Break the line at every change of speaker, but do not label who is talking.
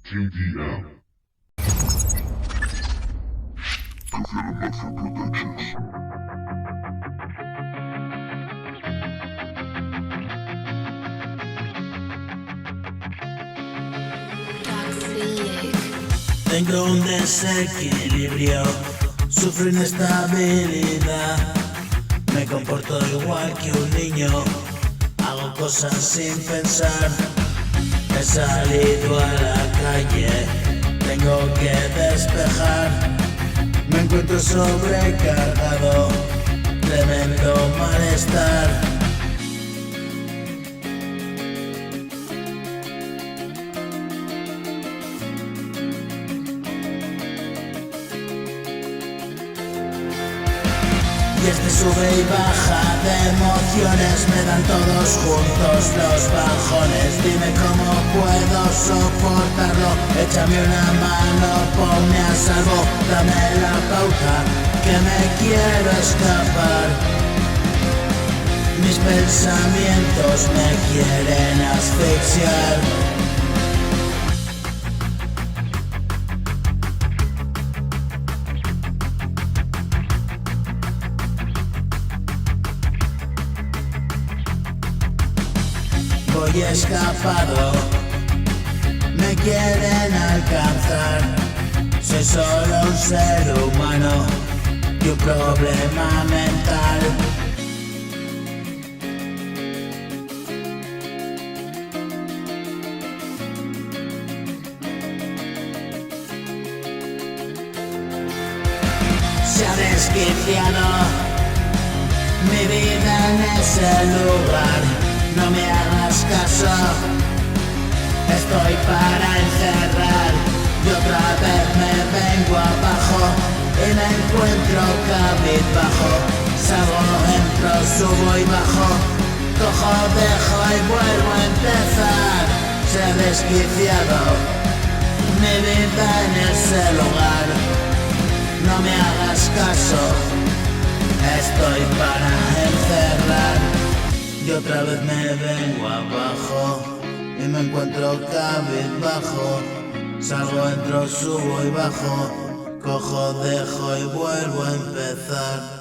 TDM. Development for Productions.
Tengo un desequilibrio, sufro inestabilidad. Me comporto igual que un niño, hago cosas sin pensar. He salido a la calle, tengo que despejar. Me encuentro sobrecargado, tremendo malestar. Y este sube y baja de emociones me dan todos juntos los bajones. Dime cómo puedo soportarlo, échame una mano, ponme a salvo, dame la pauta que me quiero escapar. Mis pensamientos me quieren asfixiar. Voy escapado, me quieren alcanzar. Soy solo un ser humano y un problema mental. Se ha desquiciado mi vida en ese lugar. No me hagas caso, estoy para encerrar. Y otra vez me vengo abajo y me encuentro cabizbajo. Salgo, entro, subo y bajo, cojo, dejo y vuelvo a empezar. Se ha desquiciado mi vida en ese lugar. No me hagas caso, estoy para encerrar. Y otra vez me vengo abajo y me encuentro cabizbajo. Salgo, entro, subo y bajo, cojo, dejo y vuelvo a empezar.